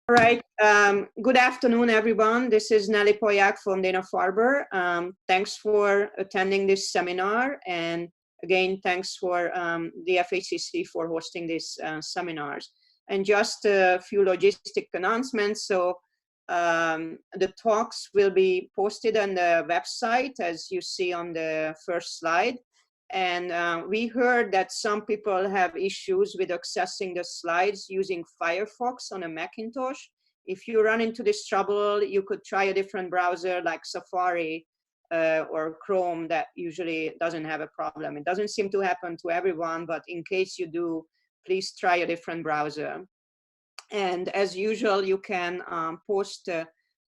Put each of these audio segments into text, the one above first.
All right. Good afternoon, everyone. This is Nelly Poyak from Dana Farber. Thanks for attending this seminar. And again, thanks for the FACC for hosting these seminars. And just a few logistic announcements. So the talks will be posted on the website, as you see on the first slide. And we heard that some people have issues with accessing the slides using Firefox on a Macintosh. If you run into this trouble, you could try a different browser like Safari or Chrome that usually doesn't have a problem. It doesn't seem to happen to everyone, but in case you do, please try a different browser. And as usual, you can post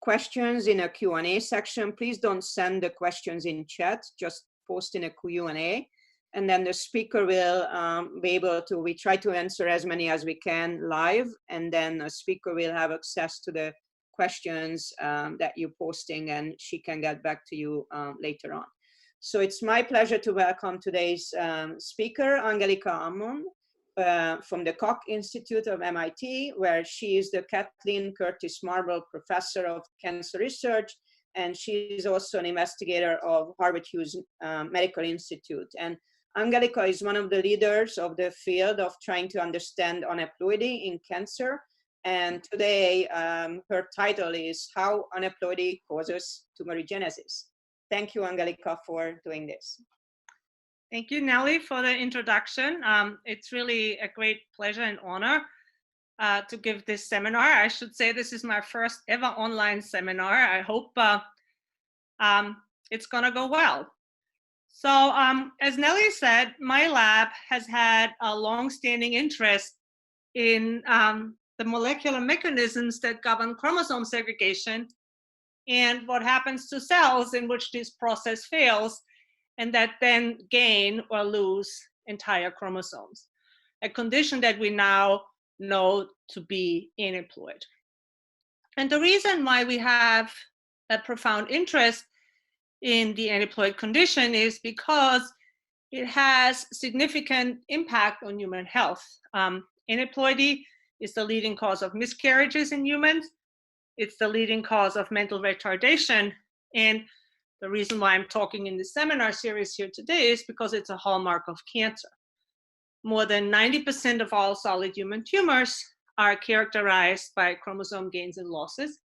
questions in a Q&A section. Please don't send the questions in chat, just post in a Q&A, and then the speaker will be able to, we try to answer as many as we can live, and then a speaker will have access to the questions that you're posting, and she can get back to you later on. So it's my pleasure to welcome today's speaker, Angelika Ammon, from the Koch Institute of MIT, where she is the Kathleen Curtis Marble Professor of Cancer Research, and she is also an investigator of Harvard Hughes Medical Institute. And Angelika is one of the leaders of the field of trying to understand aneuploidy in cancer. And today, her title is How Aneuploidy Causes Tumorigenesis. Thank you, Angelika, for doing this. Thank you, Nelly, for the introduction. It's really a great pleasure and honor to give this seminar. I should say this is my first ever online seminar. I hope it's going to go well. So as Nelly said, my lab has had a long-standing interest in the molecular mechanisms that govern chromosome segregation and what happens to cells in which this process fails and that then gain or lose entire chromosomes, a condition that we now know to be aneuploid. And the reason why we have a profound interest in the aneuploid condition is because it has significant impact on human health. Aneuploidy is the leading cause of miscarriages in humans. It's the leading cause of mental retardation. And the reason why I'm talking in this seminar series here today is because it's a hallmark of cancer. More than 90% of all solid human tumors are characterized by chromosome gains and losses.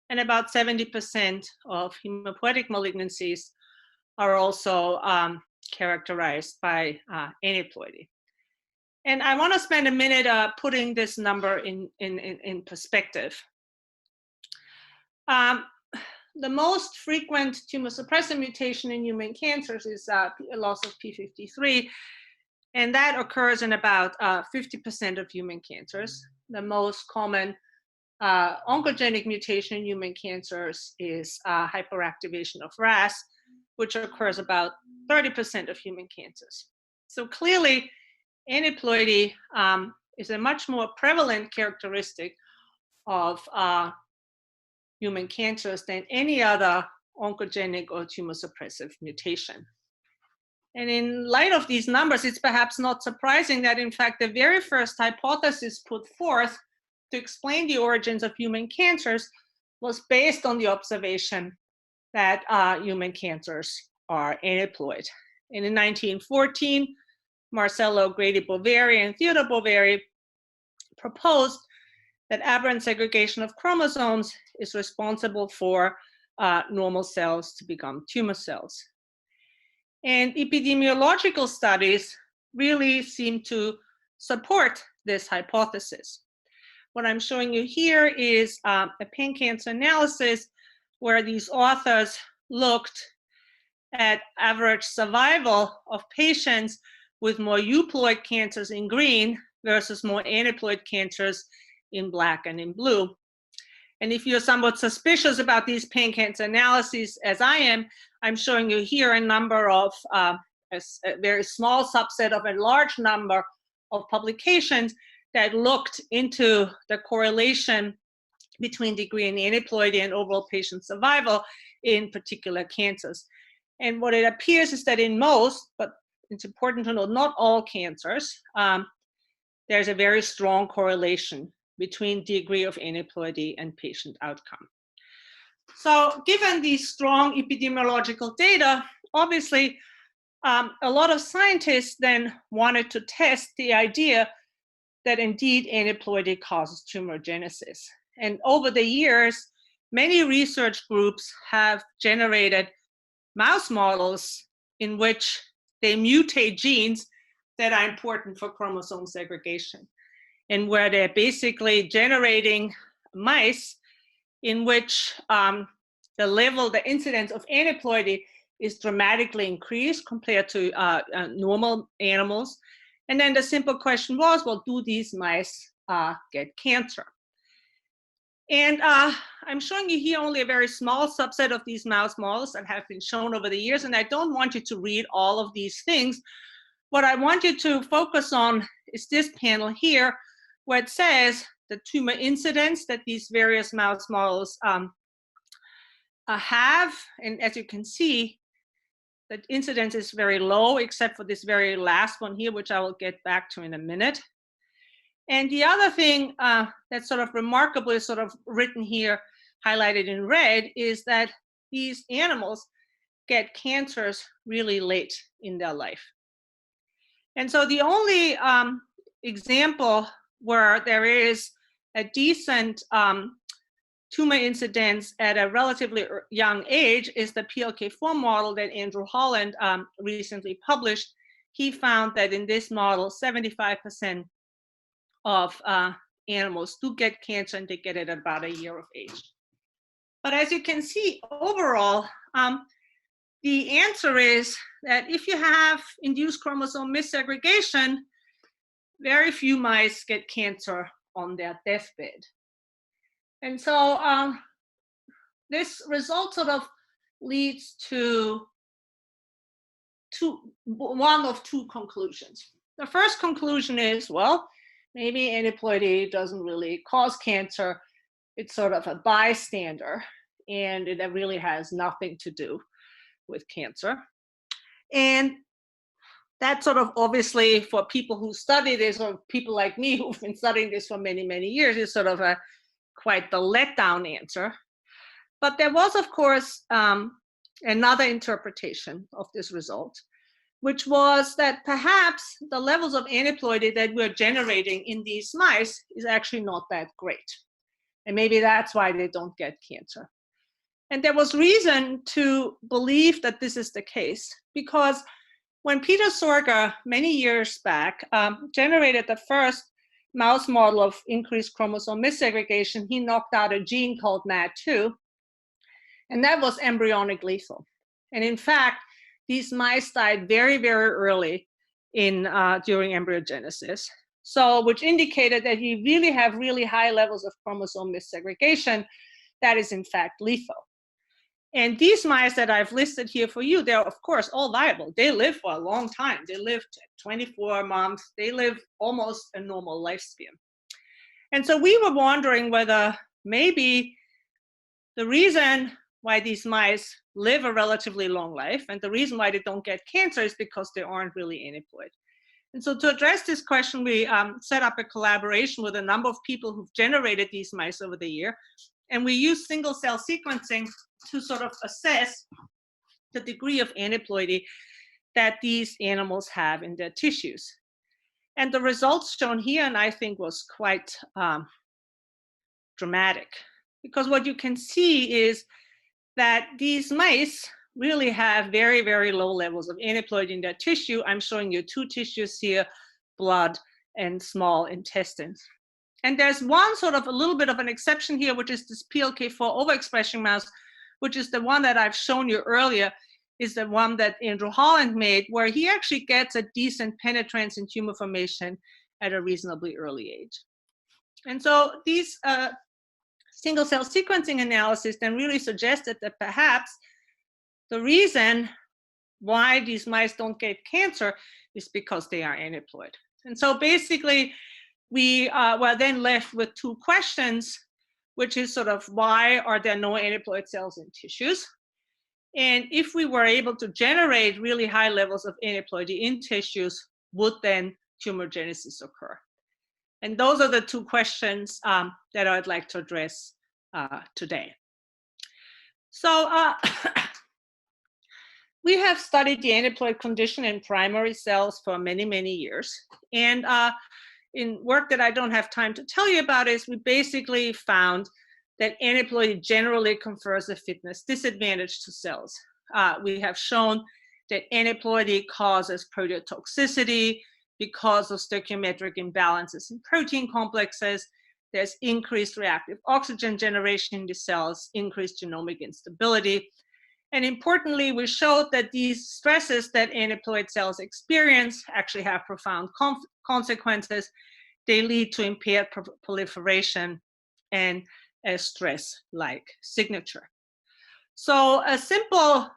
And about 70% of hematopoietic malignancies are also characterized by aneuploidy. And I want to spend a minute putting this number in perspective. The most frequent tumor suppressor mutation in human cancers is loss of p53, and that occurs in about 50% of human cancers. The most common oncogenic mutation in human cancers is hyperactivation of RAS, which occurs about 30% of human cancers. So clearly, aneuploidy is a much more prevalent characteristic of human cancers than any other oncogenic or tumor suppressive mutation. And in light of these numbers, it's perhaps not surprising that, in fact, the very first hypothesis put forth to explain the origins of human cancers was based on the observation that human cancers are aneuploid. And in 1914, Marcello Grady-Boveri and Theodore Boveri proposed that aberrant segregation of chromosomes is responsible for normal cells to become tumor cells. And epidemiological studies really seem to support this hypothesis. What I'm showing you here is a pan-cancer analysis where these authors looked at average survival of patients with more euploid cancers in green versus more aneuploid cancers in black and in blue. And if you're somewhat suspicious about these pan-cancer analyses, as I am, I'm showing you here a number of, a very small subset of a large number of publications that looked into the correlation between degree in aneuploidy and overall patient survival in particular cancers. And what it appears is that in most, but it's important to note, not all cancers, there's a very strong correlation between degree of aneuploidy and patient outcome. So given these strong epidemiological data, obviously, a lot of scientists then wanted to test the idea that indeed aneuploidy causes tumorigenesis. And over the years, many research groups have generated mouse models in which they mutate genes that are important for chromosome segregation, and where they're basically generating mice in which the incidence of aneuploidy is dramatically increased compared to normal animals. And then the simple question was, well, do these mice get cancer? And I'm showing you here only a very small subset of these mouse models that have been shown over the years, and I don't want you to read all of these things. What I want you to focus on is this panel here, where it says the tumor incidence that these various mouse models have. And as you can see, the incidence is very low, except for this very last one here, which I will get back to in a minute. And the other thing that's sort of remarkably sort of written here, highlighted in red, is that these animals get cancers really late in their life. And so the only example where there is a decent tumor incidence at a relatively young age is the PLK4 model that Andrew Holland recently published. He found that in this model, 75% of animals do get cancer, and they get it at about a year of age. But as you can see, overall, the answer is that if you have induced chromosome missegregation, very few mice get cancer on their deathbed. And so this result sort of leads to one of two conclusions. The first conclusion is, well, maybe aneuploidy doesn't really cause cancer. It's sort of a bystander, and it really has nothing to do with cancer. And that sort of obviously, for people who study this, or people like me who've been studying this for many, many years, is sort of quite the letdown answer. But there was, of course, another interpretation of this result, which was that perhaps the levels of aneuploidy that we're generating in these mice is actually not that great. And maybe that's why they don't get cancer. And there was reason to believe that this is the case, because when Peter Sorger, many years back, generated the first mouse model of increased chromosome missegregation, he knocked out a gene called MAD2, and that was embryonic lethal. And in fact, these mice died very, very early during embryogenesis, which indicated that you really have really high levels of chromosome missegregation that is in fact lethal. And these mice that I've listed here for you, they're of course all viable. They live for a long time. They lived 24 months. They live almost a normal lifespan. And so we were wondering whether maybe the reason why these mice live a relatively long life and the reason why they don't get cancer is because they aren't really aneuploid. And so to address this question, we set up a collaboration with a number of people who've generated these mice over the year. And we use single cell sequencing to sort of assess the degree of aneuploidy that these animals have in their tissues. And the results shown here, and I think was quite dramatic, because what you can see is that these mice really have very, very low levels of aneuploidy in their tissue. I'm showing you two tissues here, blood and small intestines. And there's one sort of a little bit of an exception here, which is this PLK4 overexpressing mouse, which is the one that I've shown you earlier, is the one that Andrew Holland made, where he actually gets a decent penetrance in tumor formation at a reasonably early age. And so these single cell sequencing analysis then really suggested that perhaps the reason why these mice don't get cancer is because they are aneuploid. And so basically, we were then left with two questions, which is sort of why are there no aneuploid cells in tissues? And if we were able to generate really high levels of aneuploidy in tissues, would then tumorigenesis occur? And those are the two questions that I'd like to address today. So we have studied the aneuploid condition in primary cells for many, many years. And in work that I don't have time to tell you about is we basically found that aneuploidy generally confers a fitness disadvantage to cells. We have shown that aneuploidy causes proteotoxicity because of stoichiometric imbalances in protein complexes. There's increased reactive oxygen generation in the cells, increased genomic instability. And importantly, we showed that these stresses that aneuploid cells experience actually have profound consequences. They lead to impaired proliferation and a stress-like signature. So a simple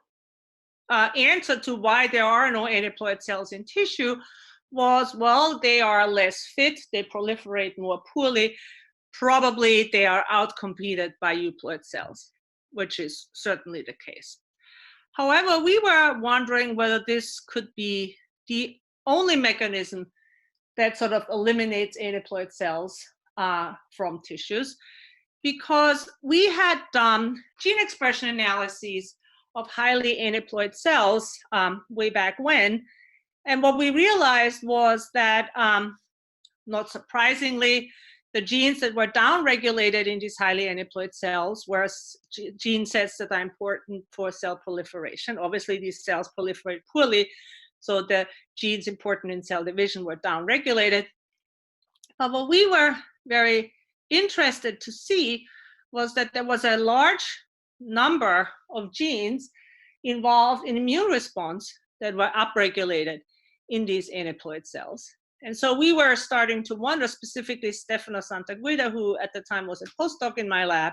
answer to why there are no aneuploid cells in tissue was, well, they are less fit, they proliferate more poorly, probably they are outcompeted by euploid cells, which is certainly the case. However, we were wondering whether this could be the only mechanism that sort of eliminates aneuploid cells from tissues, because we had done gene expression analyses of highly aneuploid cells way back when. And what we realized was that, not surprisingly, the genes that were downregulated in these highly aneuploid cells were gene sets that are important for cell proliferation. Obviously, these cells proliferate poorly, so the genes important in cell division were downregulated. But what we were very interested to see was that there was a large number of genes involved in immune response that were upregulated in these aneuploid cells. And so we were starting to wonder, specifically Stefano Santaguida, who at the time was a postdoc in my lab,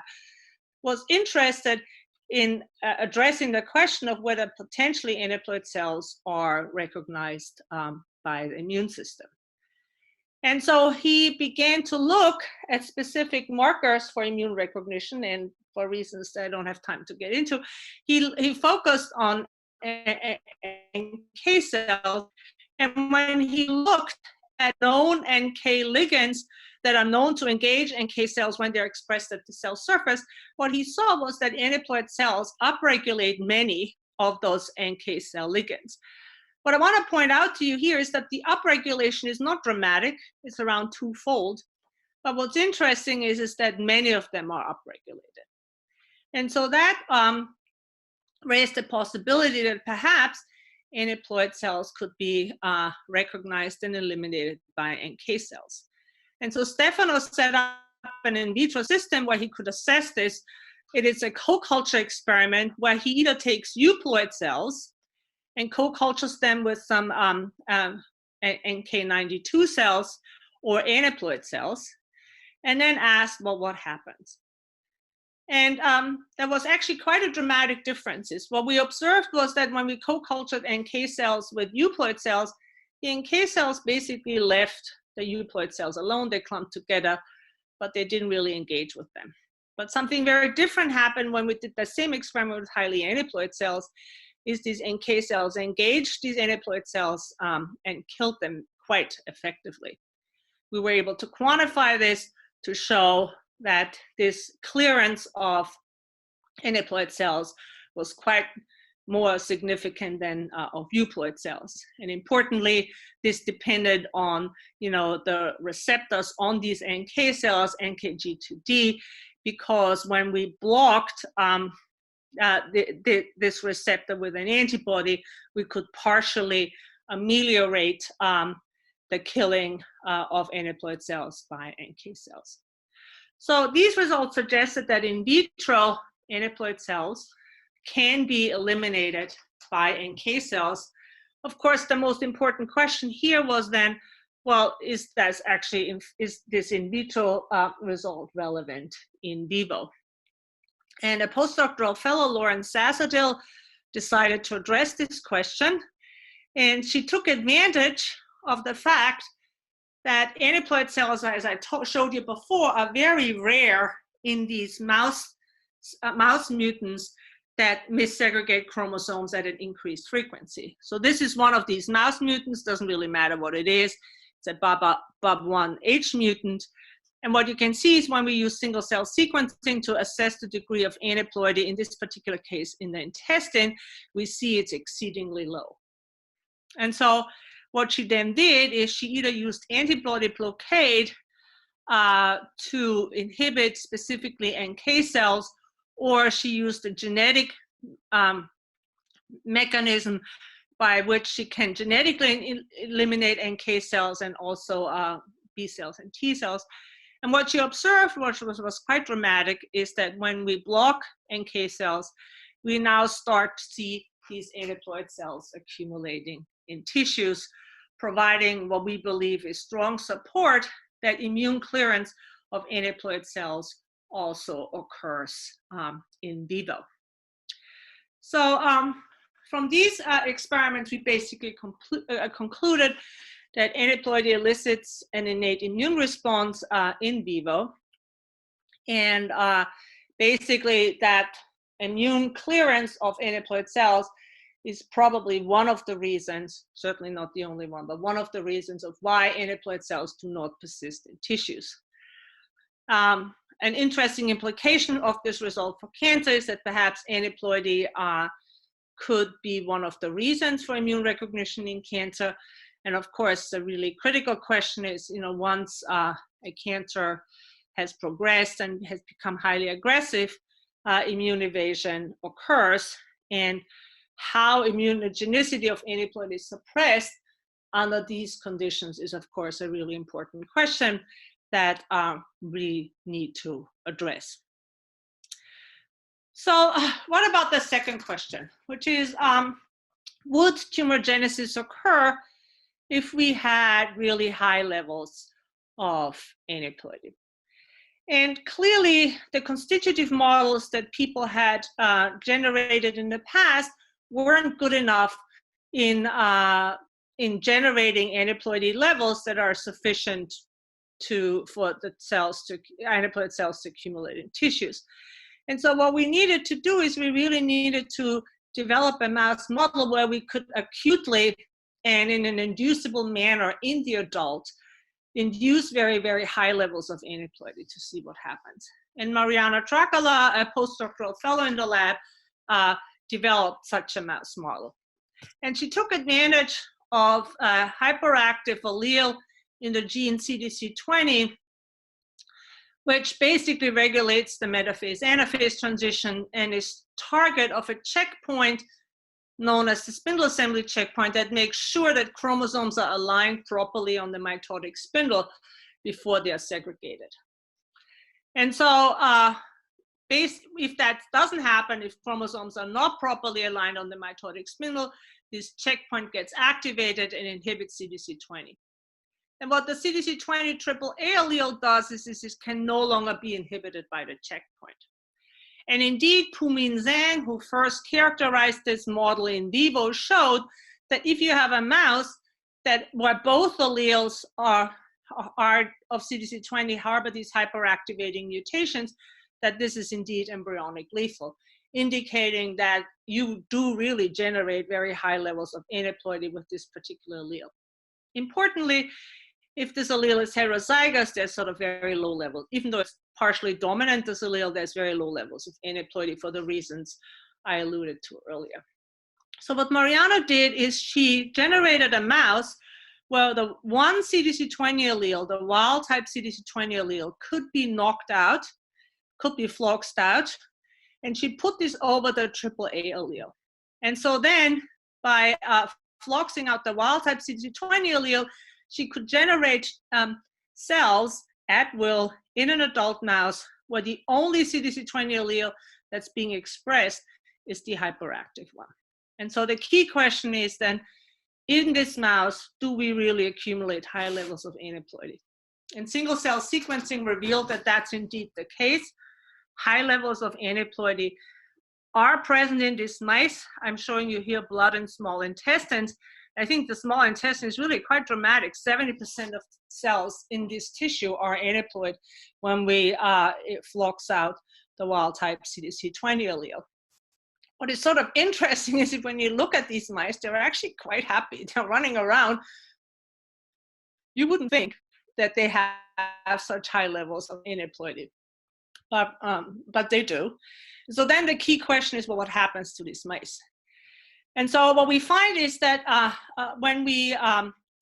was interested in addressing the question of whether potentially aneuploid cells are recognized by the immune system. And so he began to look at specific markers for immune recognition, and for reasons that I don't have time to get into, he focused on NK cells. And when he looked at known NK ligands that are known to engage NK cells when they're expressed at the cell surface, what he saw was that aneuploid cells upregulate many of those NK cell ligands. What I want to point out to you here is that the upregulation is not dramatic. It's around twofold. But what's interesting is that many of them are upregulated. And so that raised the possibility that perhaps aneuploid cells could be recognized and eliminated by NK cells. And so Stefano set up an in vitro system where he could assess this. It is a co-culture experiment where he either takes euploid cells and co-cultures them with some NK92 cells or aneuploid cells, and then asks, well, what happens? And there was actually quite a dramatic differences. What we observed was that when we co-cultured NK cells with euploid cells, the NK cells basically left the euploid cells alone. They clumped together, but they didn't really engage with them. But something very different happened when we did the same experiment with highly aneuploid cells, is these NK cells engaged these aneuploid cells and killed them quite effectively. We were able to quantify this to show that this clearance of aneuploid cells was quite more significant than of euploid cells. And importantly, this depended on, the receptors on these NK cells, NKG2D, because when we blocked this receptor with an antibody, we could partially ameliorate the killing of aneuploid cells by NK cells. So these results suggested that in vitro aneuploid cells can be eliminated by NK cells. Of course, the most important question here was then, well, is this in vitro result relevant in vivo? And a postdoctoral fellow, Lauren Sassadil, decided to address this question. And she took advantage of the fact that aneuploid cells, as I showed you before, are very rare in these mouse mutants that missegregate chromosomes at an increased frequency. So this is one of these mouse mutants, doesn't really matter what it is. It's a BAB1H mutant. And what you can see is when we use single cell sequencing to assess the degree of aneuploidy, in this particular case in the intestine, we see it's exceedingly low. And so what she then did is she either used antibody blockade to inhibit specifically NK cells, or she used a genetic mechanism by which she can genetically eliminate NK cells and also B cells and T cells. And what she observed, which was quite dramatic, is that when we block NK cells, we now start to see these aneuploid cells accumulating in tissues, providing what we believe is strong support that immune clearance of aneuploid cells also occurs in vivo. So from these experiments, we basically concluded that aneuploidy elicits an innate immune response in vivo. And basically that immune clearance of aneuploid cells is probably one of the reasons, certainly not the only one, but one of the reasons of why aneuploid cells do not persist in tissues. An interesting implication of this result for cancer is that perhaps aneuploidy could be one of the reasons for immune recognition in cancer. And of course, the really critical question is, once a cancer has progressed and has become highly aggressive, immune evasion occurs, and how immunogenicity of aneuploidy is suppressed under these conditions is, of course, a really important question that we need to address. So what about the second question, which is, would tumorigenesis occur if we had really high levels of aneuploidy? And clearly, the constitutive models that people had generated in the past weren't good enough in generating aneuploidy levels that are sufficient for the aneuploid cells to accumulate in tissues. And so what we needed to do is we really needed to develop a mouse model where we could acutely and in an inducible manner in the adult induce very, very high levels of aneuploidy to see what happens. And Mariana Trakala, a postdoctoral fellow in the lab, developed such a mouse model. And she took advantage of a hyperactive allele in the gene CDC20, which basically regulates the metaphase-anaphase transition and is target of a checkpoint known as the spindle assembly checkpoint that makes sure that chromosomes are aligned properly on the mitotic spindle before they are segregated. And so if that doesn't happen, if chromosomes are not properly aligned on the mitotic spindle, this checkpoint gets activated and inhibits CDC20. And what the CDC20 AAA allele does is it can no longer be inhibited by the checkpoint. And indeed, Pumin Zhang, who first characterized this model in vivo, showed that if you have a mouse where both alleles are of CDC20 harbor these hyperactivating mutations, that this is indeed embryonic lethal, indicating that you do really generate very high levels of aneuploidy with this particular allele. Importantly, if this allele is heterozygous, there's sort of very low level. Even though it's partially dominant, this allele, there's very low levels of aneuploidy for the reasons I alluded to earlier. So what Mariana did is she generated a mouse where the one CDC20 allele, the wild type CDC20 allele, could be knocked out, could be floxed out, and she put this over the AAA allele. And so then by floxing out the wild type CDC20 allele, she could generate cells at will in an adult mouse where the only CDC20 allele that's being expressed is the hyperactive one. And so the key question is then, in this mouse, do we really accumulate high levels of aneuploidy? And single cell sequencing revealed that that's indeed the case. High levels of aneuploidy are present in these mice. I'm showing you here blood and small intestines. I think the small intestine is really quite dramatic. 70% of cells in this tissue are aneuploid when we flox out the wild type CDC20 allele. What is sort of interesting is when you look at these mice, they're actually quite happy. They're running around you wouldn't think that they have such high levels of aneuploidy, but they do. So then the key question is, well, what happens to these mice? And so what we find is that when we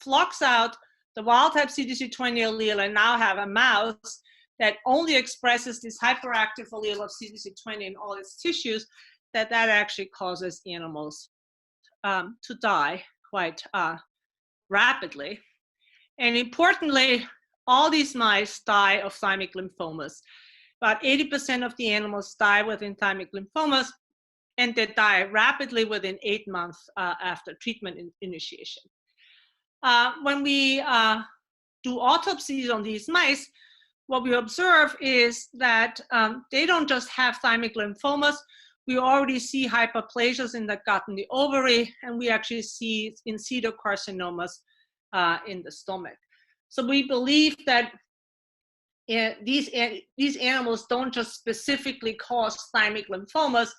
flux out the wild type CDC20 allele and now have a mouse that only expresses this hyperactive allele of CDC20 in all its tissues, that actually causes animals to die quite rapidly. And importantly, all these mice die of thymic lymphomas. About 80% of the animals die within thymic lymphomas, and they die rapidly within 8 months after treatment initiation. When we do autopsies on these mice, what we observe is that they don't just have thymic lymphomas. We already see hyperplasias in the gut and the ovary, and we actually see in situ carcinomas in the stomach. So we believe that these animals don't just specifically cause thymic lymphomas.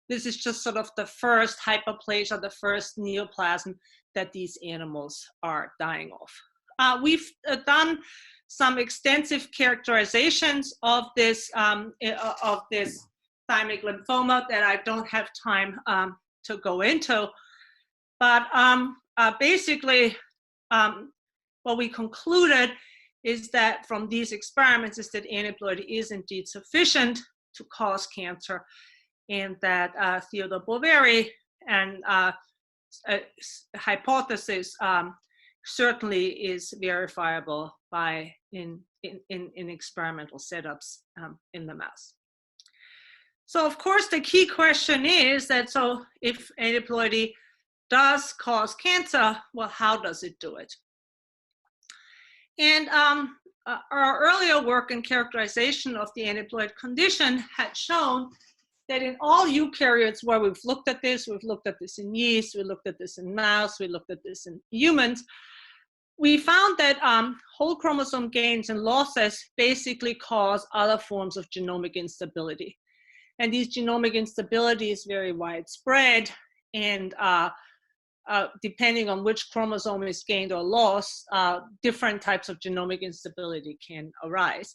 This is just sort of the first hyperplasia, the first neoplasm that these animals are dying of. We've done some extensive characterizations of this thymic lymphoma that I don't have time to go into, but basically what we concluded is that from these experiments is that aneuploidy is indeed sufficient to cause cancer, and that Theodore Boveri and hypothesis certainly is verifiable by in experimental setups in the mouse. So of course the key question is that, so if aneuploidy does cause cancer, well, how does it do it? And our earlier work in characterization of the aneuploid condition had shown that in all eukaryotes where we've looked at this in yeast, we looked at this in mouse, we looked at this in humans, we found that whole chromosome gains and losses basically cause other forms of genomic instability. And these genomic instability is very widespread, and depending on which chromosome is gained or lost, different types of genomic instability can arise.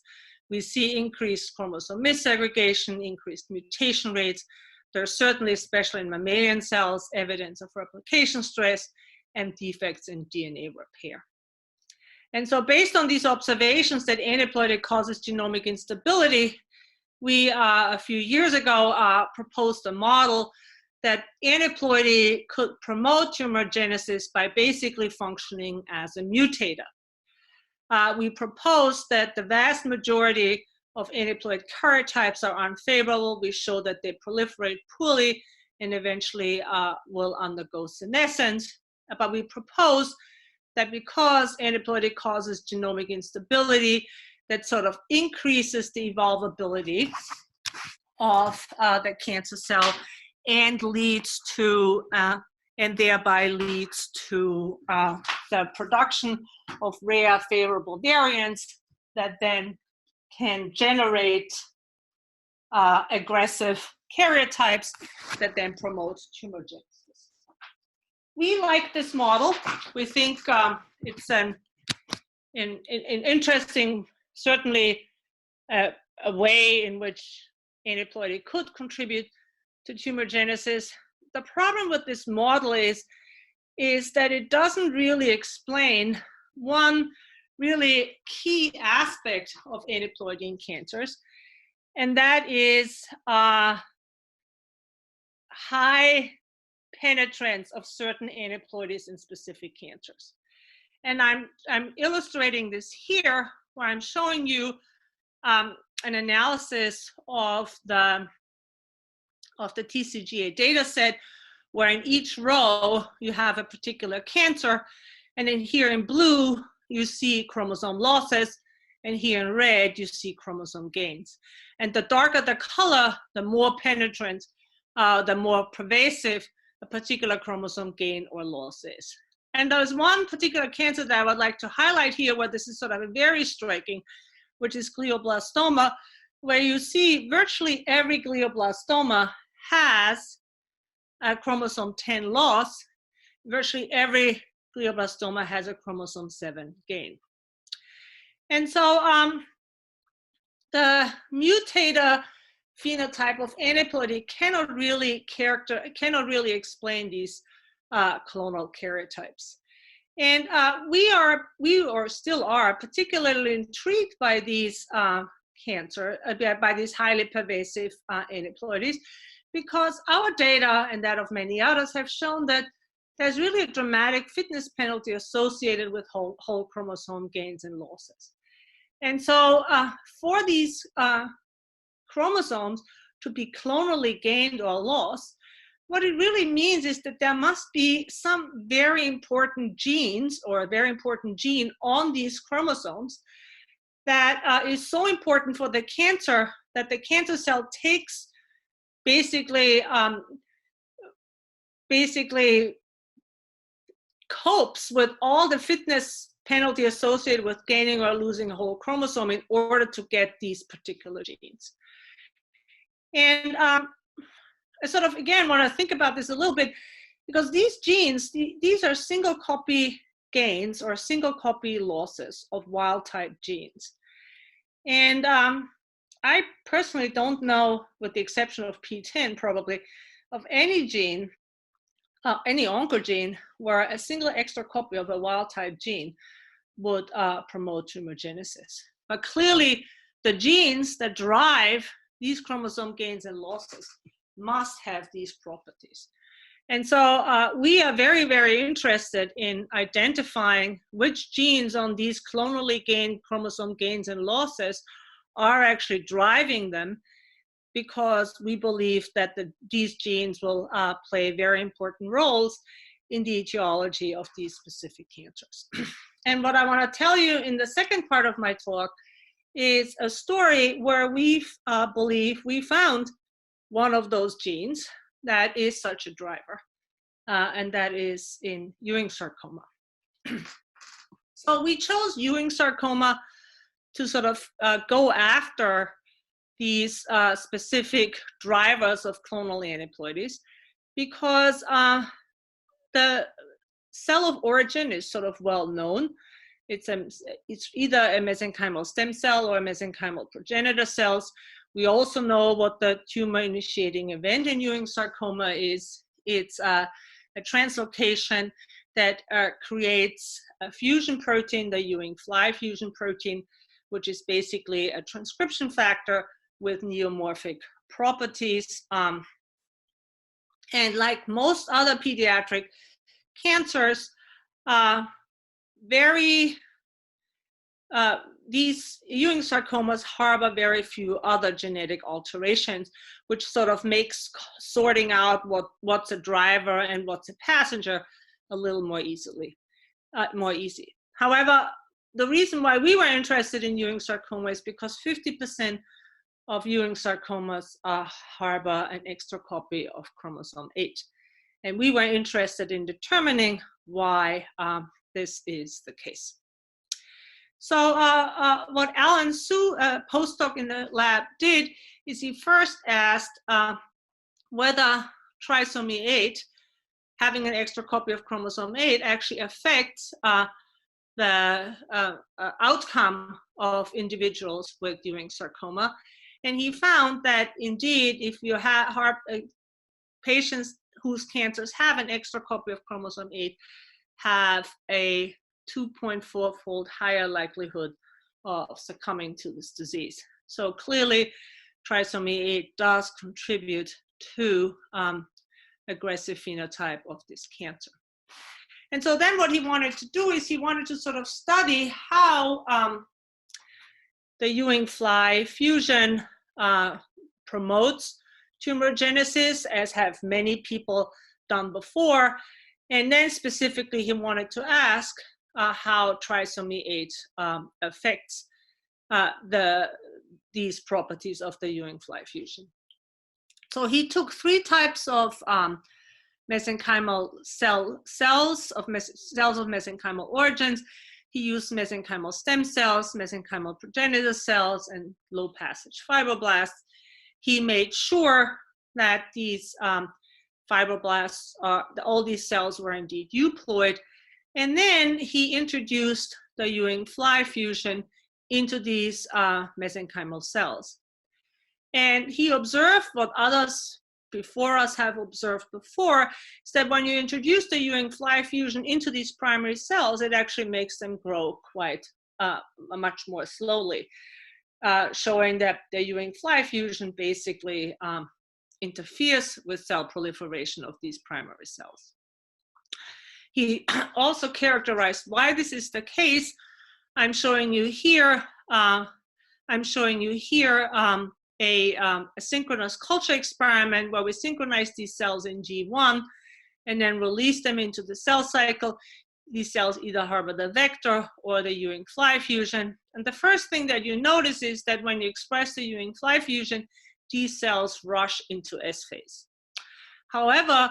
We see increased chromosome missegregation, increased mutation rates. There's certainly, especially in mammalian cells, evidence of replication stress and defects in DNA repair. And so based on these observations that aneuploidy causes genomic instability, we, a few years ago, proposed a model that aneuploidy could promote tumorigenesis by basically functioning as a mutator. We proposed that the vast majority of aneuploid karyotypes are unfavorable. We show that they proliferate poorly and eventually will undergo senescence. But we propose that because aneuploidy causes genomic instability, that sort of increases the evolvability of the cancer cell and leads to, and thereby leads to the production of rare favorable variants that then can generate aggressive karyotypes that then promote tumorigenesis. We like this model. We think it's an interesting, certainly a way in which aneuploidy could contribute to tumorigenesis. The problem with this model is that it doesn't really explain one really key aspect of aneuploidy in cancers, and that is high penetrance of certain aneuploidies in specific cancers. And I'm illustrating this here, where I'm showing you an analysis of the TCGA data set, where in each row you have a particular cancer, and then here in blue you see chromosome losses, and here in red you see chromosome gains. And the darker the color, the more penetrant, the more pervasive a particular chromosome gain or loss is. And there's one particular cancer that I would like to highlight here, where this is sort of a very striking, which is glioblastoma, where you see virtually every glioblastoma has a chromosome 10 loss. Virtually every glioblastoma has a chromosome 7 gain. And so the mutator phenotype of aneuploidy cannot really explain these clonal karyotypes. And we still are particularly intrigued by these by these highly pervasive aneuploidies, because our data and that of many others have shown that there's really a dramatic fitness penalty associated with whole chromosome gains and losses. And so for these chromosomes to be clonally gained or lost, what it really means is that there must be some very important genes or a very important gene on these chromosomes that is so important for the cancer that the cancer cell takes basically copes with all the fitness penalty associated with gaining or losing a whole chromosome in order to get these particular genes. And I sort of, again, want to think about this a little bit, because these genes, these are single copy gains or single copy losses of wild type genes. And I personally don't know, with the exception of P10 probably, of any gene, any oncogene, where a single extra copy of a wild type gene would promote tumorigenesis. But clearly, the genes that drive these chromosome gains and losses must have these properties. And so we are very, very interested in identifying which genes on these clonally gained chromosome gains and losses are actually driving them, because we believe that these genes will play very important roles in the etiology of these specific cancers. And what I want to tell you in the second part of my talk is a story where we believe we found one of those genes that is such a driver, and that is in Ewing sarcoma. So we chose Ewing sarcoma to sort of go after these specific drivers of clonal aneuploidies, because the cell of origin is sort of well known. It's either a mesenchymal stem cell or a mesenchymal progenitor cells. We also know what the tumor initiating event in Ewing sarcoma is. It's a translocation that creates a fusion protein, the Ewing fly fusion protein, which is basically a transcription factor with neomorphic properties. And like most other pediatric cancers, these Ewing sarcomas harbor very few other genetic alterations, which sort of makes sorting out what's a driver and what's a passenger a little more easy. However, the reason why we were interested in Ewing sarcoma is because 50% of Ewing sarcomas harbor an extra copy of chromosome 8. And we were interested in determining why this is the case. So what Alan Su, a postdoc in the lab, did is he first asked whether trisomy 8, having an extra copy of chromosome 8, actually affects the outcome of individuals with Ewing sarcoma. And he found that indeed, if you have patients whose cancers have an extra copy of chromosome 8 have a 2.4-fold higher likelihood of succumbing to this disease. So clearly, trisomy 8 does contribute to aggressive phenotype of this cancer. And so then what he wanted to do is he wanted to sort of study how the Ewing fly fusion promotes tumorigenesis, as have many people done before. And then specifically, he wanted to ask how trisomy 8 affects these properties of the Ewing fly fusion. So he took 3 types of mesenchymal cells of mesenchymal origins. He used mesenchymal stem cells, mesenchymal progenitor cells, and low passage fibroblasts. He made sure that these fibroblasts, all these cells were indeed euploid. And then he introduced the Ewing fly fusion into these mesenchymal cells. And he observed what others before us have observed before, is that when you introduce the Ewing-Fly fusion into these primary cells, it actually makes them grow quite much more slowly, showing that the Ewing-Fly fusion basically interferes with cell proliferation of these primary cells. He also characterized why this is the case. I'm showing you here. A synchronous culture experiment where we synchronize these cells in G1 and then release them into the cell cycle. These cells either harbor the vector or the Ewing-Fly fusion. And the first thing that you notice is that when you express the Ewing-Fly fusion, these cells rush into S phase. However,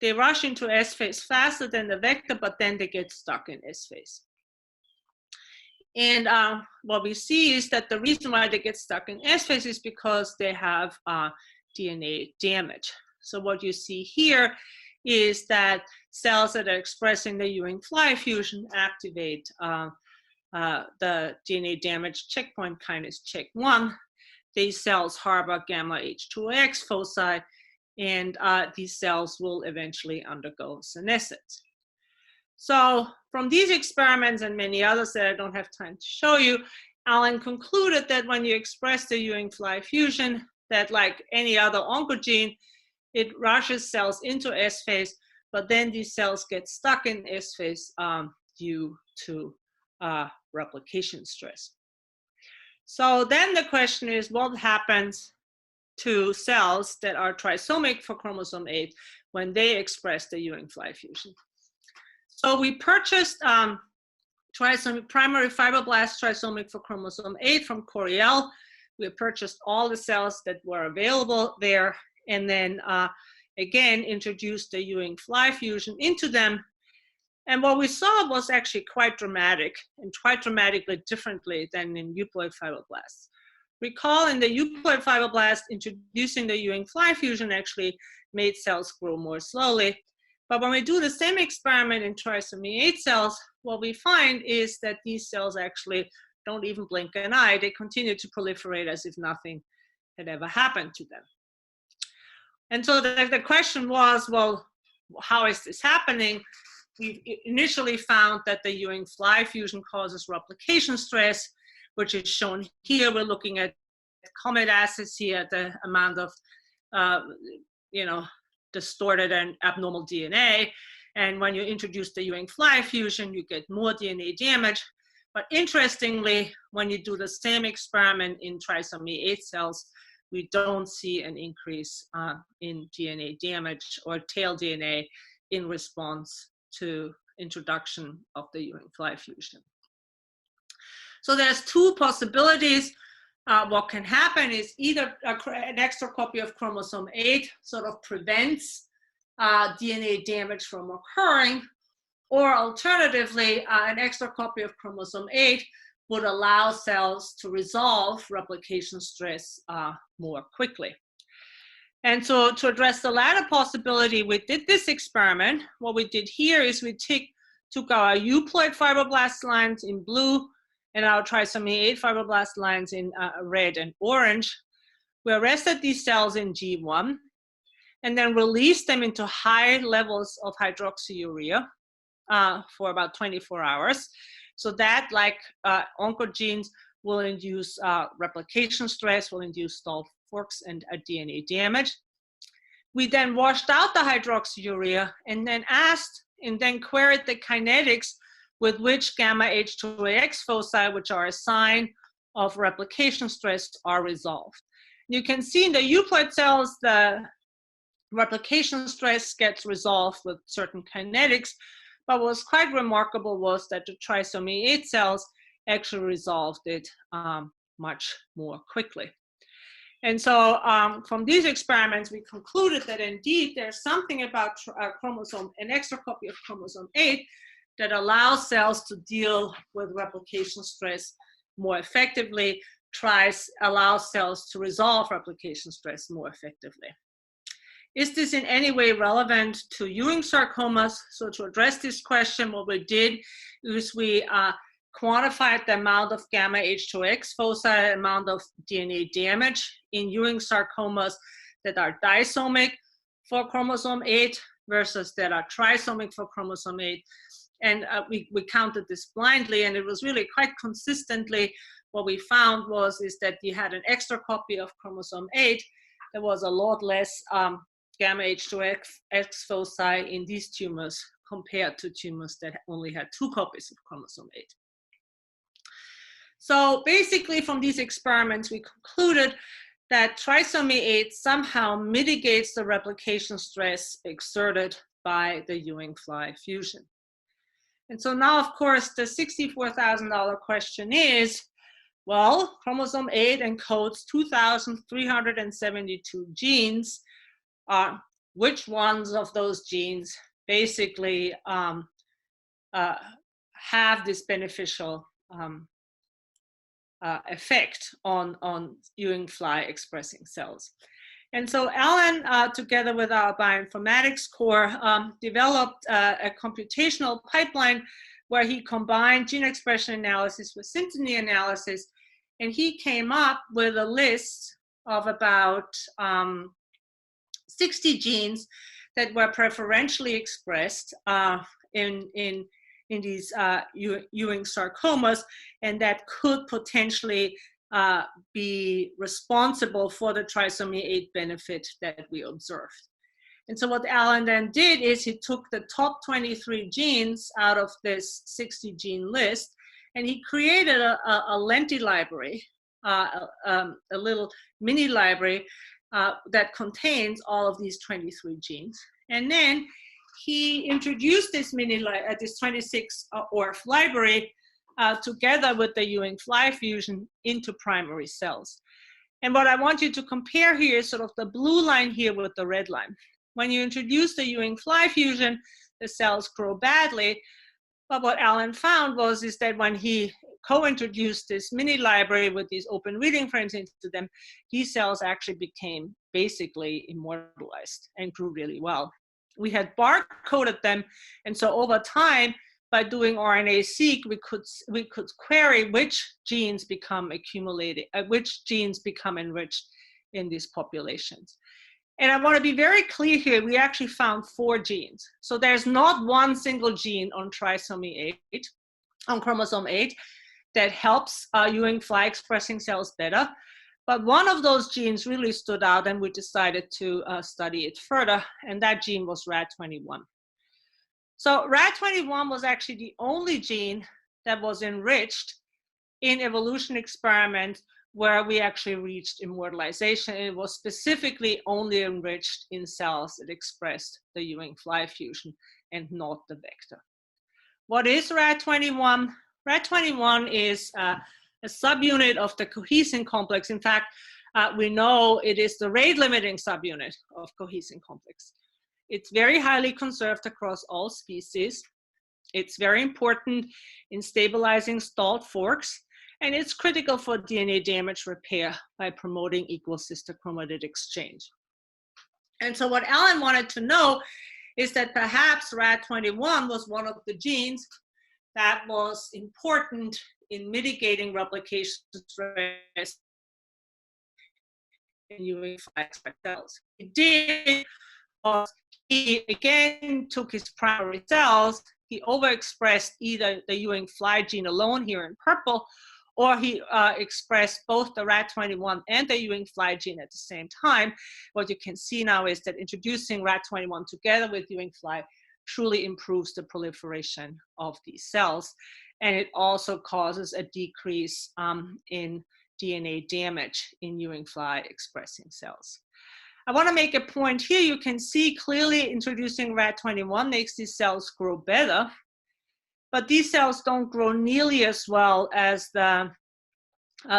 they rush into S phase faster than the vector, but then they get stuck in S phase. And what we see is that the reason why they get stuck in S phase is because they have DNA damage. So what you see here is that cells that are expressing the Ewing-Fly fusion activate the DNA damage checkpoint kinase check 1. These cells harbor gamma H2AX foci, and these cells will eventually undergo senescence. So from these experiments and many others that I don't have time to show you, Alan concluded that when you express the Ewing-Fly fusion, that like any other oncogene, it rushes cells into S phase, but then these cells get stuck in S phase due to replication stress. So then the question is, what happens to cells that are trisomic for chromosome 8 when they express the Ewing-Fly fusion? So we purchased primary fibroblast trisomic for chromosome 8 from Coriell. We purchased all the cells that were available there, and then again introduced the Ewing-Fly fusion into them. And what we saw was actually quite dramatic, and quite dramatically differently than in euploid fibroblasts. Recall in the euploid fibroblast, introducing the Ewing-Fly fusion actually made cells grow more slowly. But when we do the same experiment in trisomy 8 cells, what we find is that these cells actually don't even blink an eye. They continue to proliferate as if nothing had ever happened to them. And so the question was, well, how is this happening? We initially found that the Ewing-Fly fusion causes replication stress, which is shown here. We're looking at COMET assays here, the amount of, distorted and abnormal DNA. And when you introduce the Ewing-Fly fusion, you get more DNA damage. But interestingly, when you do the same experiment in trisomy 8 cells, we don't see an increase in DNA damage or tail DNA in response to introduction of the Ewing-Fly fusion. So there's two possibilities. What can happen is either an extra copy of chromosome 8 sort of prevents DNA damage from occurring, or alternatively, an extra copy of chromosome 8 would allow cells to resolve replication stress more quickly. And so to address the latter possibility, we did this experiment. What we did here is we took our euploid fibroblast lines in blue and our trisomy 8 fibroblast lines in red and orange. We arrested these cells in G1 and then released them into high levels of hydroxyurea for about 24 hours. So that, like oncogenes, will induce replication stress, will induce stalled forks and DNA damage. We then washed out the hydroxyurea and then queried the kinetics with which gamma H2AX foci, which are a sign of replication stress, are resolved. You can see in the euploid cells, the replication stress gets resolved with certain kinetics, but what was quite remarkable was that the trisomy 8 cells actually resolved it much more quickly. And so from these experiments, we concluded that indeed there's something about an extra copy of chromosome 8 that allows cells to deal with replication stress more effectively, allows cells to resolve replication stress more effectively. Is this in any way relevant to Ewing sarcomas? So to address this question, what we did is we quantified the amount of gamma H2X foci, amount of DNA damage in Ewing sarcomas that are disomic for chromosome 8 versus that are trisomic for chromosome 8. And we counted this blindly, and it was really quite consistently what we found is that you had an extra copy of chromosome 8. There was a lot less gamma H2X foci in these tumors compared to tumors that only had 2 copies of chromosome 8. So basically from these experiments, we concluded that trisomy 8 somehow mitigates the replication stress exerted by the Ewing fly fusion. And so now, of course, the $64,000 question is, well, chromosome 8 encodes 2,372 genes. Which ones of those genes basically have this beneficial effect on Ewing fly expressing cells? And so Alan, together with our bioinformatics core, developed a computational pipeline where he combined gene expression analysis with synteny analysis, and he came up with a list of about 60 genes that were preferentially expressed in these Ewing sarcomas, and that could potentially be responsible for the trisomy 8 benefit that we observed. And so what Alan then did is he took the top 23 genes out of this 60 gene list, and he created a lenti library, a little mini library that contains all of these 23 genes. And then he introduced this this 26 ORF library together with the Ewing fly fusion into primary cells. And what I want you to compare here is sort of the blue line here with the red line. When you introduce the Ewing fly fusion, the cells grow badly. But what Alan found is that when he co-introduced this mini library with these open reading frames into them, these cells actually became basically immortalized and grew really well. We had barcoded them, and so over time, by doing RNA-seq, we could query which genes become accumulated, which genes become enriched in these populations. And I want to be very clear here, we actually found 4 genes. So there's not one single gene on trisomy 8, on chromosome 8, that helps Ewing fly expressing cells better. But one of those genes really stood out, and we decided to study it further, and that gene was RAD21. So RAD21 was actually the only gene that was enriched in evolution experiment where we actually reached immortalization. It was specifically only enriched in cells that expressed the Ewing fly fusion and not the vector. What is RAD21? RAD21 is a subunit of the cohesin complex. In fact, we know it is the rate-limiting subunit of cohesin complex. It's very highly conserved across all species. It's very important in stabilizing stalled forks, and it's critical for DNA damage repair by promoting equal sister chromatid exchange. And so what Alan wanted to know is that perhaps RAD21 was one of the genes that was important in mitigating replication stress in Ewing fly cells. He did. He again took his primary cells, he overexpressed either the Ewing fly gene alone here in purple, or he expressed both the RAD21 and the Ewing fly gene at the same time. What you can see now is that introducing RAD21 together with Ewing fly truly improves the proliferation of these cells. And it also causes a decrease in DNA damage in Ewing fly expressing cells. I want to make a point here. You can see clearly introducing RAD21 makes these cells grow better, but these cells don't grow nearly as well as the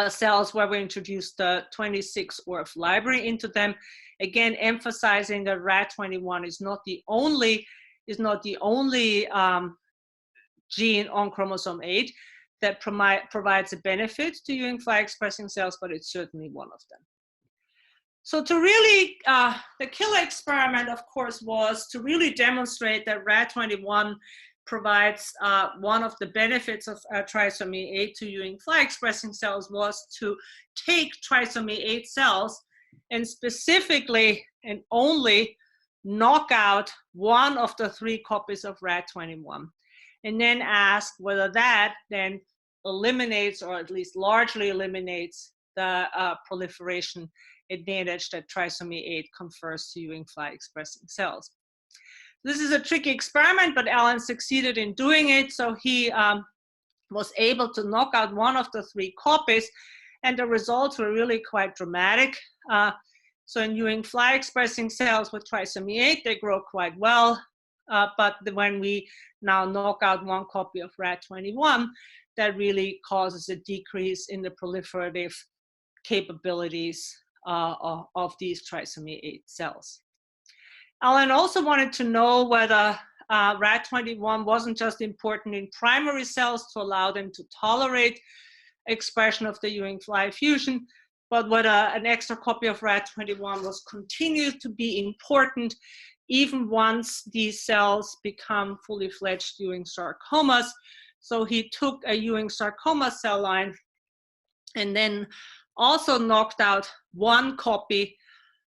cells where we introduced the 26 ORF library into them. Again, emphasizing that RAD21 is not the only gene on chromosome 8 that provides a benefit to Ewing fly expressing cells, but it's certainly one of them. So to really, the killer experiment, of course, was to really demonstrate that RAD21 provides one of the benefits of trisomy 8 to Ewing fly expressing cells was to take trisomy 8 cells and specifically and only knock out one of the 3 copies of RAD21, and then ask whether that then eliminates, or at least largely eliminates, the proliferation advantage that trisomy 8 confers to Ewing fly expressing cells. This is a tricky experiment, but Alan succeeded in doing it. So he was able to knock out one of the 3 copies, and the results were really quite dramatic. So in Ewing fly expressing cells with trisomy 8, they grow quite well. But when we now knock out 1 copy of RAD21, that really causes a decrease in the proliferative capabilities of these trisomy 8 cells. Alan also wanted to know whether RAD21 wasn't just important in primary cells to allow them to tolerate expression of the Ewing fly fusion, but whether an extra copy of RAD21 was continued to be important even once these cells become fully fledged Ewing sarcomas. So he took a Ewing sarcoma cell line and then also knocked out 1 copy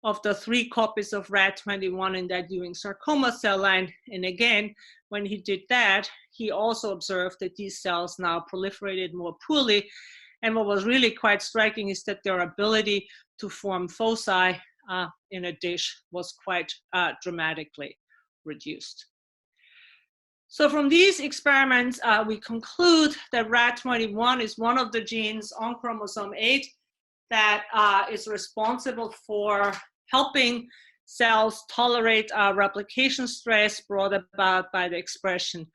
of the 3 copies of RAD21 in that Ewing sarcoma cell line. And again, when he did that, he also observed that these cells now proliferated more poorly. And what was really quite striking is that their ability to form foci in a dish was quite dramatically reduced. So from these experiments, we conclude that RAD21 is one of the genes on chromosome 8 that is responsible for helping cells tolerate replication stress brought about by the expression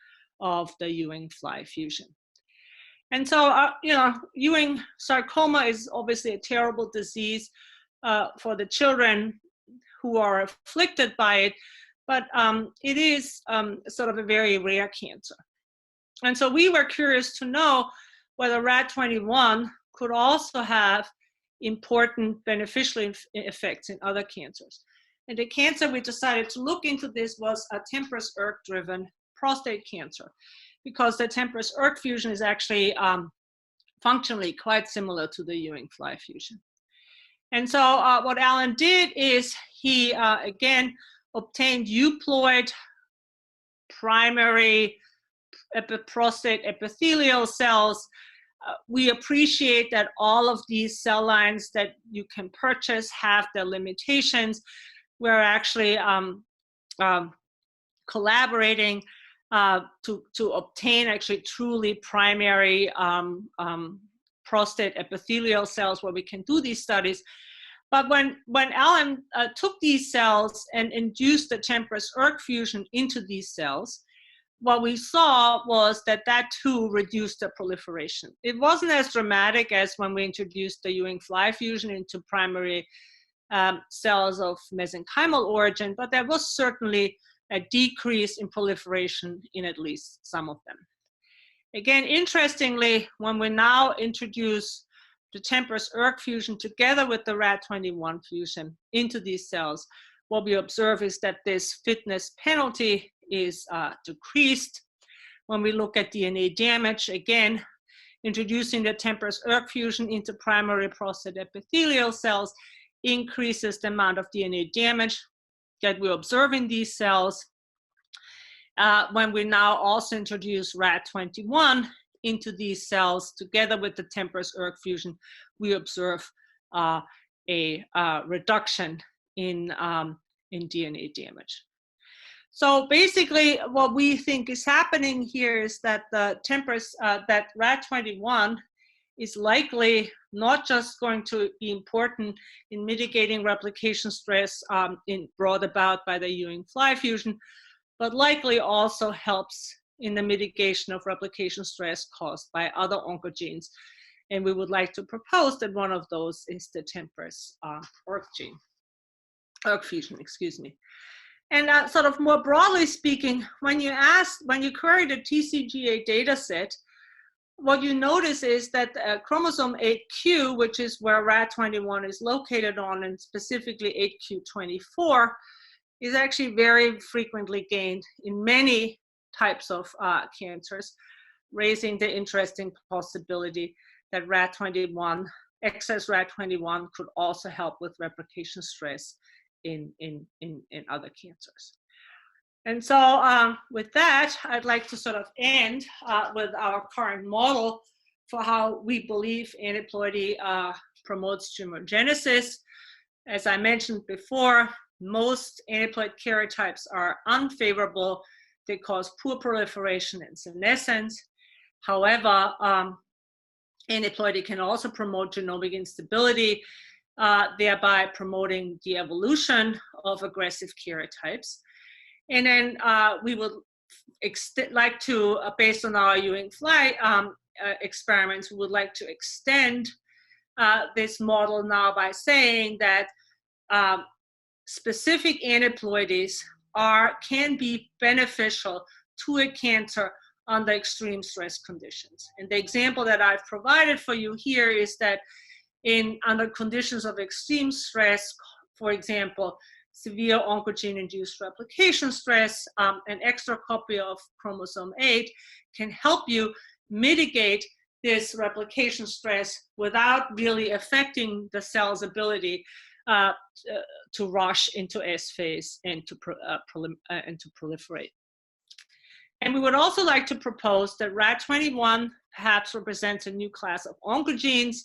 of the Ewing fly fusion. And so, Ewing sarcoma is obviously a terrible disease for the children who are afflicted by it, but it is sort of a very rare cancer. And so we were curious to know whether RAD21 could also have important beneficial effects in other cancers. And the cancer we decided to look into this was a TMPRSS-ERK-driven prostate cancer, because the TMPRSS-ERK fusion is actually functionally quite similar to the Ewing fly fusion. And so what Alan did is he, again, obtained euploid primary prostate epithelial cells. We appreciate that all of these cell lines that you can purchase have their limitations. We're actually collaborating to obtain actually truly primary prostate epithelial cells where we can do these studies. But when Alan took these cells and induced the TMPRSS-ERK fusion into these cells, what we saw was that too reduced the proliferation. It wasn't as dramatic as when we introduced the Ewing fly fusion into primary cells of mesenchymal origin, but there was certainly a decrease in proliferation in at least some of them. Again, interestingly, when we now introduce the TMPRSS-ERK fusion together with the RAD21 fusion into these cells, what we observe is that this fitness penalty is decreased. When we look at DNA damage, again, introducing the TMPRSS-ERK fusion into primary prostate epithelial cells increases the amount of DNA damage that we observe in these cells. When we now also introduce RAD21 into these cells together with the TMPRSS-ERK fusion, we observe a reduction in DNA damage. So basically, what we think is happening here is that the that RAD21 is likely not just going to be important in mitigating replication stress brought about by the Ewing fly fusion, but likely also helps in the mitigation of replication stress caused by other oncogenes. And we would like to propose that one of those is the TMPRSS-ERK fusion, excuse me. And sort of more broadly speaking, when you query the TCGA data set, what you notice is that chromosome 8q, which is where RAD21 is located on, and specifically 8q24, is actually very frequently gained in many types of cancers, raising the interesting possibility that RAD21, excess RAD21 could also help with replication stress in other cancers. And so with that, I'd like to sort of end with our current model for how we believe aneuploidy promotes tumorigenesis. As I mentioned before, most aneuploid karyotypes are unfavorable. They cause poor proliferation and senescence. However, aneuploidy can also promote genomic instability, thereby promoting the evolution of aggressive karyotypes. And then we would like to, based on our Ewing fly experiments, we would like to extend this model now by saying that specific aneuploidies can be beneficial to a cancer under extreme stress conditions. And the example that I've provided for you here is that under conditions of extreme stress, for example, severe oncogene-induced replication stress, an extra copy of chromosome 8 can help you mitigate this replication stress without really affecting the cell's ability to rush into S phase and to proliferate. And we would also like to propose that RAD21 perhaps represents a new class of oncogenes.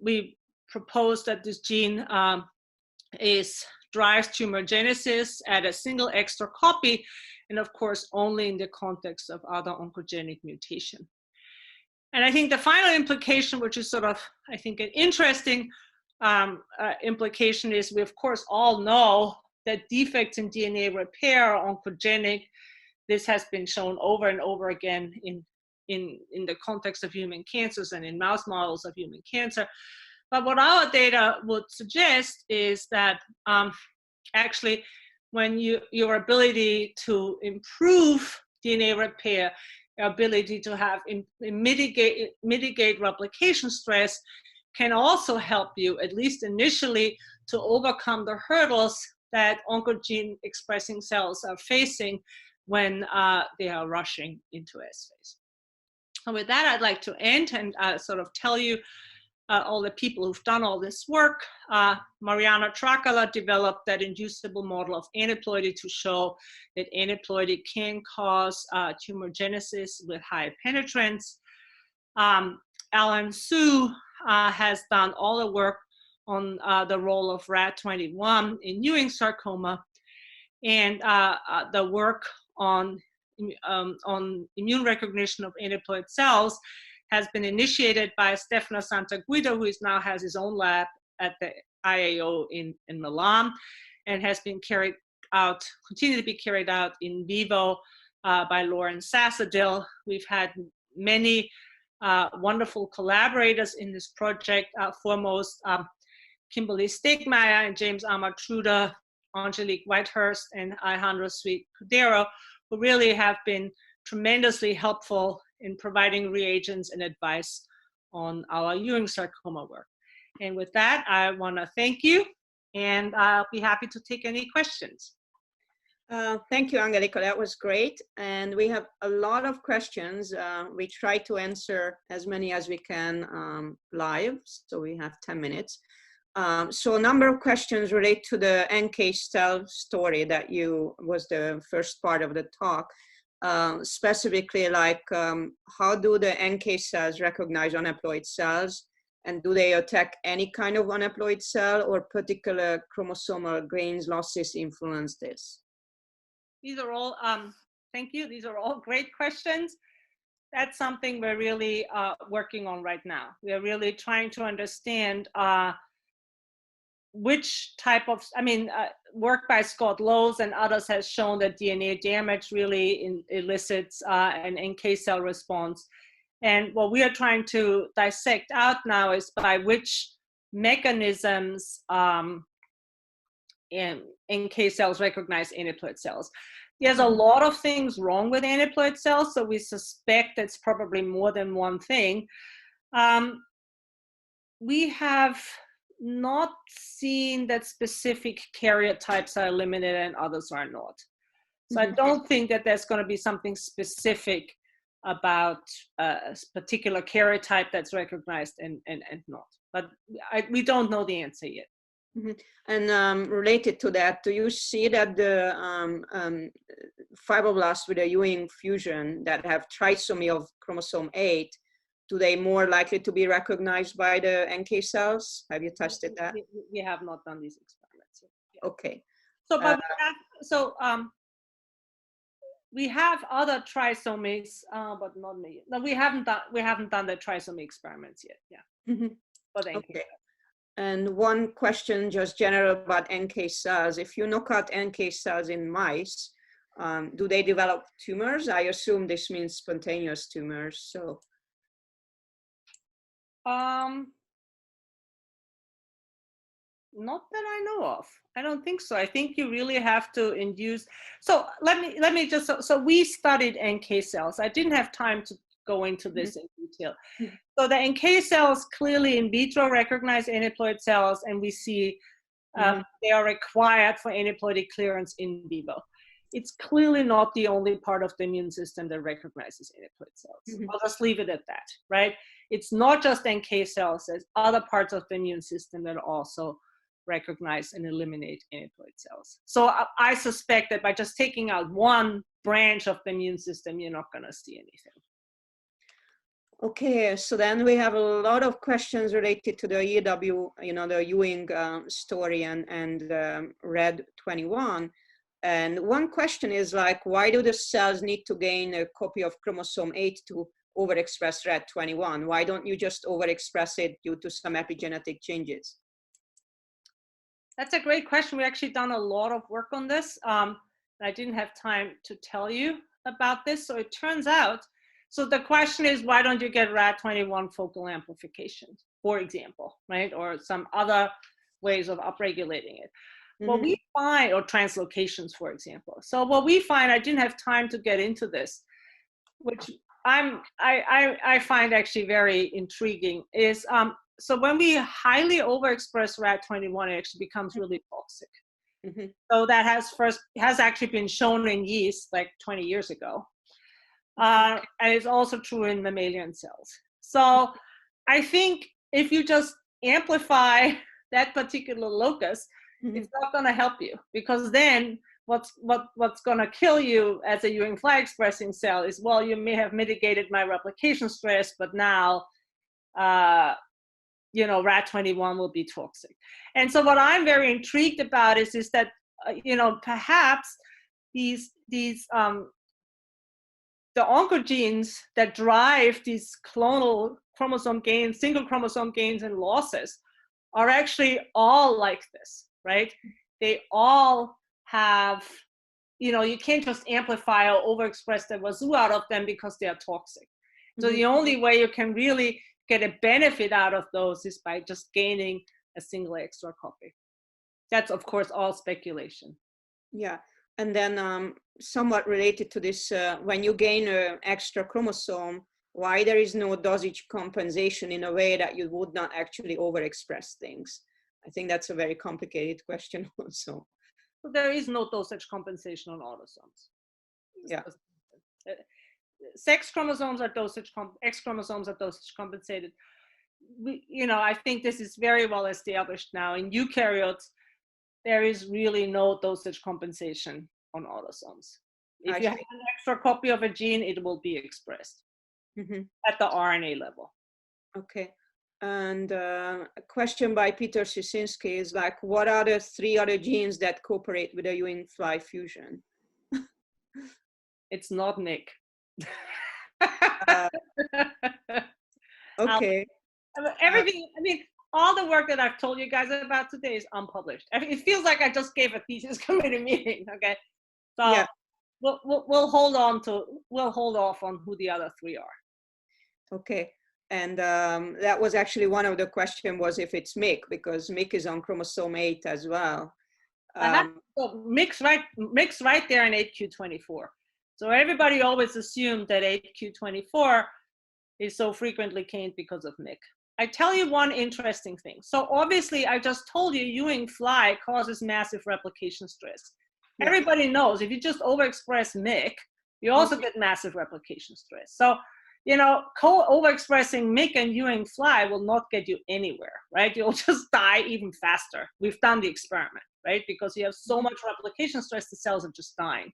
We propose that this gene drives tumorigenesis at a single extra copy, and of course only in the context of other oncogenic mutation. And I think the final implication, which is sort of, I think, an interesting implication, is we of course all know that defects in DNA repair are oncogenic. This has been shown over and over again in the context of human cancers and in mouse models of human cancer. But what our data would suggest is that actually when your ability to improve DNA repair, your ability to have mitigate replication stress can also help you, at least initially, to overcome the hurdles that oncogene expressing cells are facing when they are rushing into S phase. And with that, I'd like to end and sort of tell you all the people who've done all this work. Mariana Trakala developed that inducible model of aneuploidy to show that aneuploidy can cause tumorigenesis with high penetrance. Alan Su has done all the work on the role of RAD21 in Ewing sarcoma, and the work on immune recognition of aneuploid cells has been initiated by Stefano Santaguida, who now has his own lab at the IAO in Milan, and has been continue to be carried out in vivo by Lauren Sassadil. We've had many wonderful collaborators in this project, foremost Kimberly Stegmeyer and James Amatruda, Angelique Whitehurst, and Alejandro Sweet-Cudero, who really have been tremendously helpful in providing reagents and advice on our Ewing sarcoma work. And with that, I want to thank you, and I'll be happy to take any questions. Thank you, Angelica. That was great. And we have a lot of questions. We try to answer as many as we can live, so we have 10 minutes. So a number of questions relate to the NK cell story that was the first part of the talk. Specifically, like how do the NK cells recognize aneuploid cells, and do they attack any kind of aneuploid cell, or particular chromosomal grains losses influence this? These are all, thank you, these are all great questions. That's something we're really working on right now. We are really trying to understand which type of, work by Scott Lowes and others has shown that DNA damage really elicits an NK cell response. And what we are trying to dissect out now is by which mechanisms NK cells recognize aneuploid cells. There's a lot of things wrong with aneuploid cells, so we suspect it's probably more than one thing. We have not seen that specific karyotypes are eliminated and others are not. So I don't think that there's going to be something specific about a particular karyotype that's recognized and not. But we don't know the answer yet. And related to that, do you see that the fibroblasts with a Ewing fusion that have trisomy of chromosome 8, do they more likely to be recognized by the NK cells? Have you tested that? We have not done these experiments yet. Yeah. Okay. So, but we have other trisomies, but not me. No, we haven't done the trisomy experiments yet. Yeah. For the NK cells. And one question just general about NK cells. If you knock out NK cells in mice, do they develop tumors? I assume this means spontaneous tumors. So. Not that I know of. I don't think so. I think you really have to induce. So let me just, so we studied NK cells. I didn't have time to go into this in detail. So the NK cells clearly in vitro recognize aneuploid cells, and we see they are required for aneuploidy clearance in vivo. It's clearly not the only part of the immune system that recognizes aneuploid cells. I'll just leave it at that, right? It's not just NK cells, there's other parts of the immune system that also recognize and eliminate aneuploid cells. So I suspect that by just taking out one branch of the immune system, you're not gonna see anything. Okay, so then we have a lot of questions related to the EW, the Ewing story and RAD21. And one question is like, why do the cells need to gain a copy of chromosome 8 to overexpress RAD21? Why don't you just overexpress it due to some epigenetic changes? That's a great question. We actually done a lot of work on this. I didn't have time to tell you about this. So it turns out, so the question is, why don't you get RAD21 focal amplification, for example, right? Or some other ways of upregulating it. What we find, or translocations, for example. So what we find, I didn't have time to get into this, which I find actually very intriguing, is so when we highly overexpress RAD21, it actually becomes really toxic. So that has actually been shown in yeast like 20 years ago. And it's also true in mammalian cells. So I think if you just amplify that particular locus, it's not going to help you, because then what's going to kill you as a Ewing fly expressing cell is, well, you may have mitigated my replication stress, but now RAD21 will be toxic. And so what I'm very intrigued about is that perhaps the oncogenes that drive these clonal chromosome gains, single chromosome gains and losses are actually all like this, right? They all have, you can't just amplify or overexpress the wazoo out of them because they are toxic. So the only way you can really get a benefit out of those is by just gaining a single extra copy. That's, of course, all speculation. Yeah. And then somewhat related to this, when you gain an extra chromosome, why there is no dosage compensation in a way that you would not actually overexpress things? I think that's a very complicated question also. So there is no dosage compensation on autosomes. Yeah. Sex chromosomes are X chromosomes are dosage compensated. I think this is very well established now. In eukaryotes, there is really no dosage compensation on autosomes. If you have an extra copy of a gene, it will be expressed at the RNA level. Okay. And a question by Peter Sisinski is like, what are the 3 other genes that cooperate with the Ewing fly fusion? It's not Nick. Okay. Everything, all the work that I've told you guys about today is unpublished. It feels like I just gave a thesis committee meeting. Okay, so yeah. we'll hold off on who the other 3 are. Okay, and that was actually one of the questions, was if it's Mick, because Mick is on chromosome 8 as well. So Mick's right there in 8q24. So everybody always assumed that 8q24 is so frequently gained because of Mick. I tell you one interesting thing. So obviously, I just told you Ewing fly causes massive replication stress. everybody knows if you just overexpress MYC, you also get massive replication stress. So, overexpressing MYC and Ewing fly will not get you anywhere, right? You'll just die even faster. We've done the experiment, right? Because you have so much replication stress, the cells are just dying.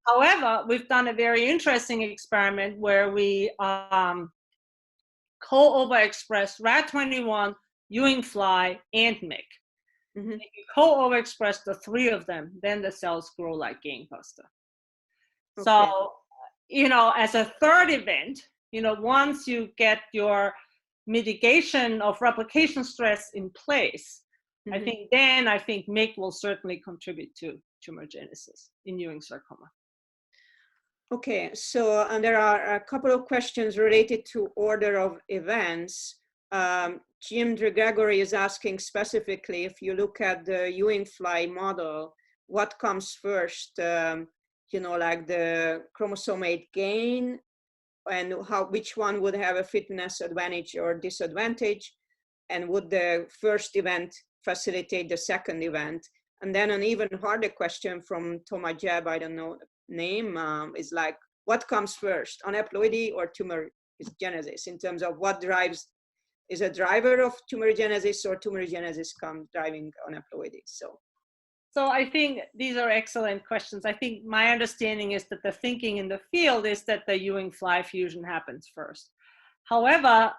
However, we've done a very interesting experiment where we co-overexpress RAD21, Ewing fly, and MYC. If you co-overexpress the three of them, then the cells grow like gangbusters. Okay. So, as a third event, once you get your mitigation of replication stress in place, I think MYC will certainly contribute to tumorigenesis in Ewing sarcoma. Okay, so there are a couple of questions related to order of events. Jim Gregory is asking specifically, if you look at the Ewing fly model, what comes first? Like the chromosome 8 gain, and which one would have a fitness advantage or disadvantage, and would the first event facilitate the second event? And then an even harder question from Thomas Jeb, I don't know name, is like, what comes first, aneuploidy or tumorigenesis, in terms of what drives, is a driver of tumorigenesis, or tumorigenesis comes driving aneuploidy? So I think these are excellent questions. I think my understanding is that the thinking in the field is that the Ewing fly fusion happens first. However,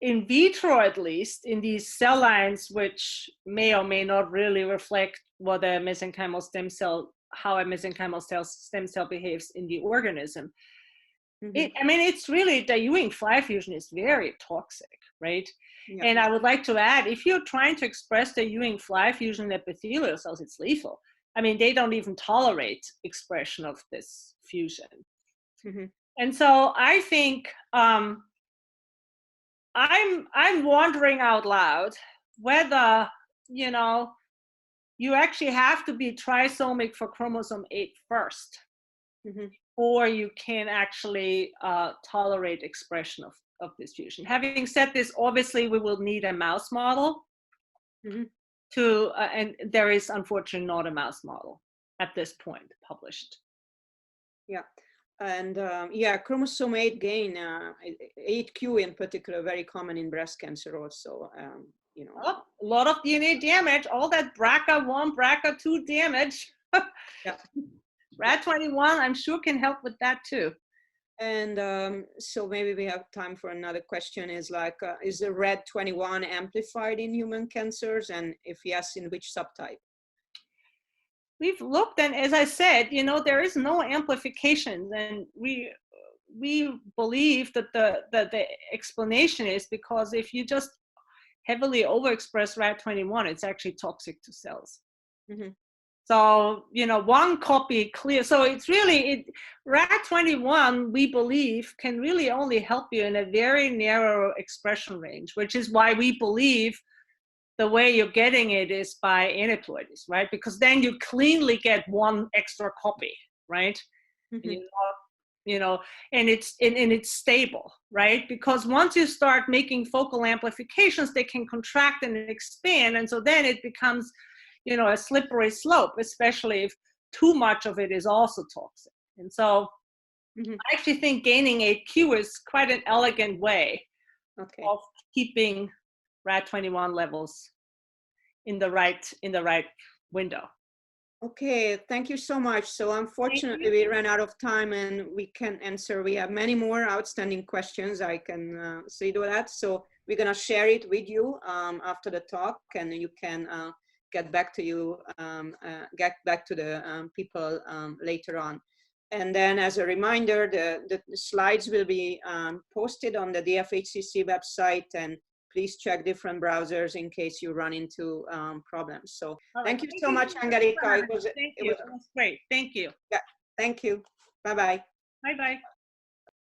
in vitro, at least, in these cell lines, which may or may not really reflect what a mesenchymal stem cell, how a mesenchymal stem cell behaves in the organism. It's really, the Ewing fly fusion is very toxic, right? Yeah. And I would like to add, if you're trying to express the Ewing fly fusion in epithelial cells, it's lethal. They don't even tolerate expression of this fusion. And so I think I'm wondering out loud whether, you actually have to be trisomic for chromosome 8 first, or you can actually tolerate expression of this fusion. Having said this, obviously we will need a mouse model and there is unfortunately not a mouse model at this point published. Yeah, and chromosome 8 gain, 8q in particular, very common in breast cancer also. A lot of DNA damage, all that BRCA1, BRCA2 damage. RAD21, I'm sure, can help with that too. And so maybe we have time for another question, is like, is the RAD21 amplified in human cancers? And if yes, in which subtype? We've looked, and as I said, there is no amplification. And we believe that the explanation is because if you just heavily overexpress RAD21, it's actually toxic to cells. So, one copy clear. So it's really, RAD21, we believe, can really only help you in a very narrow expression range, which is why we believe the way you're getting it is by aneuploidies, right? Because then you cleanly get one extra copy, right? And it's stable, right? Because once you start making focal amplifications, they can contract and expand. And so then it becomes, a slippery slope, especially if too much of it is also toxic. And so I actually think gaining 8q is quite an elegant way of keeping RAD21 levels in the right window. Okay, thank you so much. So unfortunately, we ran out of time and we can answer. We have many more outstanding questions. I can see to that. So we're gonna share it with you after the talk, and you can get back to the people later on. And then as a reminder, the slides will be posted on the DFHCC website, and please check different browsers in case you run into problems. So thank you so much, Angelika. It was great. Thank you. Yeah, thank you. Bye-bye. Bye-bye.